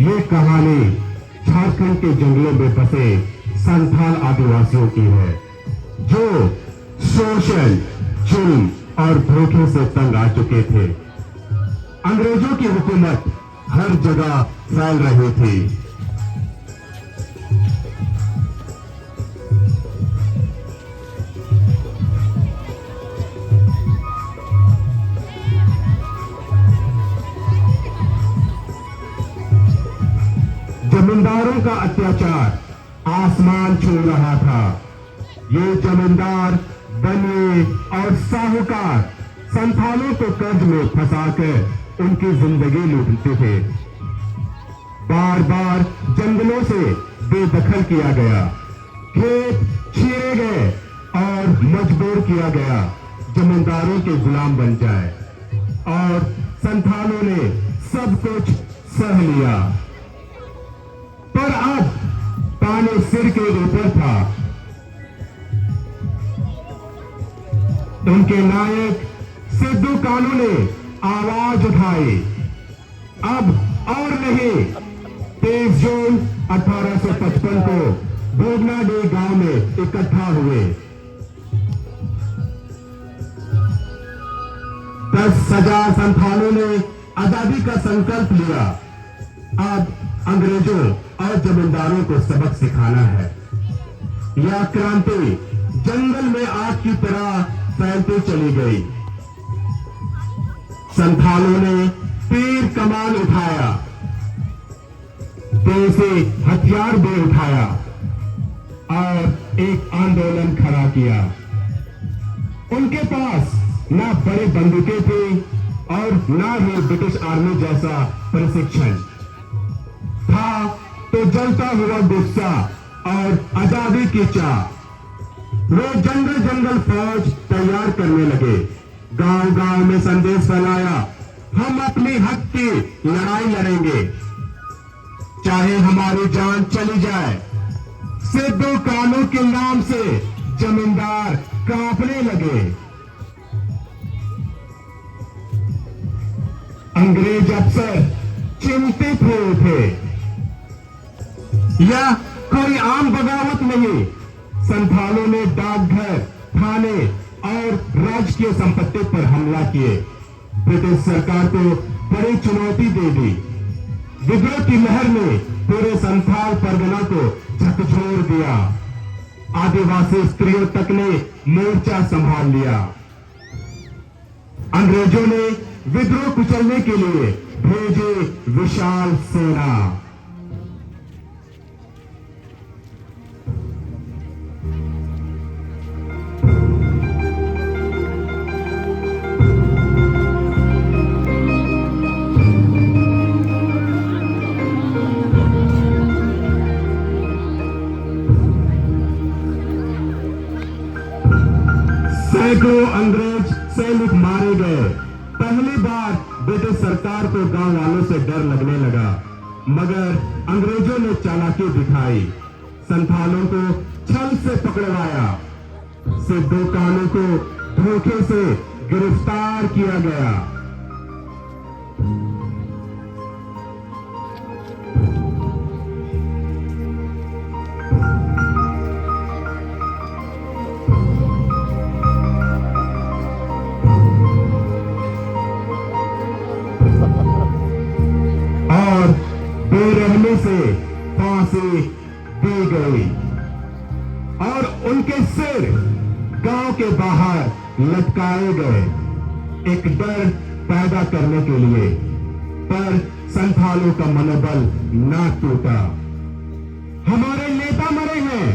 ये कहानी झारखंड के जंगलों में बसे संथाल आदिवासियों की है, जो शोषण, जुल्म और धोखे से तंग आ चुके थे। अंग्रेजों की हुकूमत हर जगह फैल रही थी। जमींदारों का अत्याचार आसमान छू रहा था। ये जमींदार, बनिए और साहूकार संथालों को कर्ज में फंसाकर उनकी जिंदगी लूटते थे। बार बार जंगलों से बेदखल किया गया, खेत छीने गए और मजबूर किया गया जमींदारों के गुलाम बन जाए, और संथालों ने सब कुछ सह लिया। पर अब पानी सिर के ऊपर था। उनके नायक सिद्धू कानू ने आवाज उठाई। अब और नहीं। 23 जून 1855 को भोगनाडीह गांव में इकट्ठा हुए। 10,000 संथालों ने आजादी का संकल्प लिया। अब अंग्रेजों और जमींदारों को सबक सिखाना है। यह क्रांति जंगल में आग की तरह फैलती चली गई। संथालों ने तीर कमान उठाया, देसी हथियार भी उठाया और एक आंदोलन खड़ा किया। उनके पास ना बड़े बंदूकें थी और ना ही ब्रिटिश आर्मी जैसा प्रशिक्षण था, तो जलता हुआ गुस्सा और आजादी की चाह। वे जंगल जंगल फौज तैयार करने लगे, गांव गांव में संदेश फैलाया, हम अपनी हक की लड़ाई लड़ेंगे, चाहे हमारी जान चली जाए। सिद्धू कानू के नाम से जमींदार कांपने लगे। अंग्रेज अफसर चिंतित हो उठे। यह कोई आम बगावत नहीं। संथालों ने डाकघर, थाने और राजकीय संपत्ति पर हमला किए। ब्रिटिश सरकार को बड़ी चुनौती दे दी। विद्रोह की लहर ने पूरे संथाल परगना को झकझोर दिया। आदिवासी स्त्रियों तक ने मोर्चा संभाल लिया। अंग्रेजों ने विद्रोह कुचलने के लिए भेजे विशाल सेना। सैकड़ों अंग्रेज सैनिक मारे गए। पहली बार ब्रिटिश सरकार को गांव वालों से डर लगने लगा, मगर अंग्रेजों ने चालाकी दिखाई। संथालों को छल से पकड़वाया। सिद्धू कानू को धोखे से गिरफ्तार किया गया। बेरहमी से फांसी दी गई और उनके सिर गांव के बाहर लटकाए गए, एक डर पैदा करने के लिए। पर संथालों का मनोबल ना टूटा। हमारे नेता मरे हैं,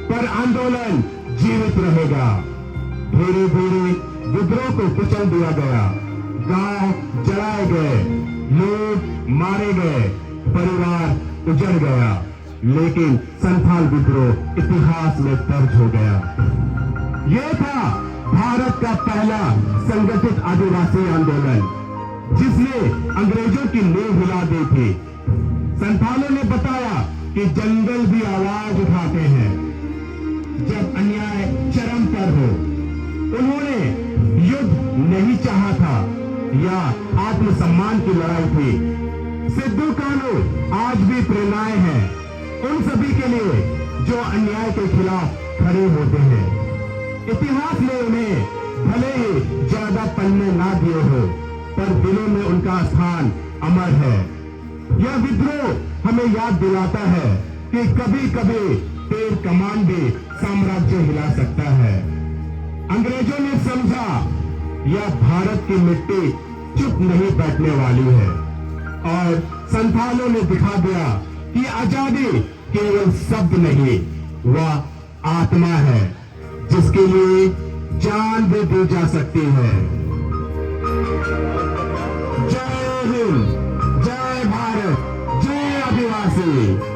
पर आंदोलन जीवित रहेगा। धीरे धीरे विद्रोह को कुचल दिया गया। गांव जलाए गए, लोग मारे गए, परिवार उजड़ गया, लेकिन संथाल विद्रोह इतिहास में दर्ज हो गया। यह था भारत का पहला संगठित आदिवासी आंदोलन, जिसने अंग्रेजों की नींव हिला दी थी। संथालों ने बताया कि जंगल भी आवाज उठाते हैं जब अन्याय चरम पर हो। उन्होंने युद्ध नहीं चाहा था या आत्मसम्मान की लड़ाई थी। सिद्धू कानू आज भी उन सभी के लिए जो अन्याय के खिलाफ खड़े होते हैं। इतिहास ने उन्हें भले ही ज्यादा पन्ने ना दिए हो, पर दिलों में उनका स्थान अमर है। यह विद्रोह हमें याद दिलाता है कि कभी कभी तीर कमान भी साम्राज्य हिला सकता है। अंग्रेजों ने समझा यह भारत की मिट्टी चुप नहीं बैठने वाली है, और संथालों ने दिखा दिया कि आजादी केवल शब्द नहीं, वह आत्मा है जिसके लिए जान भी दी जा सकती है। जय हिंद, जय भारत, जय आदिवासी।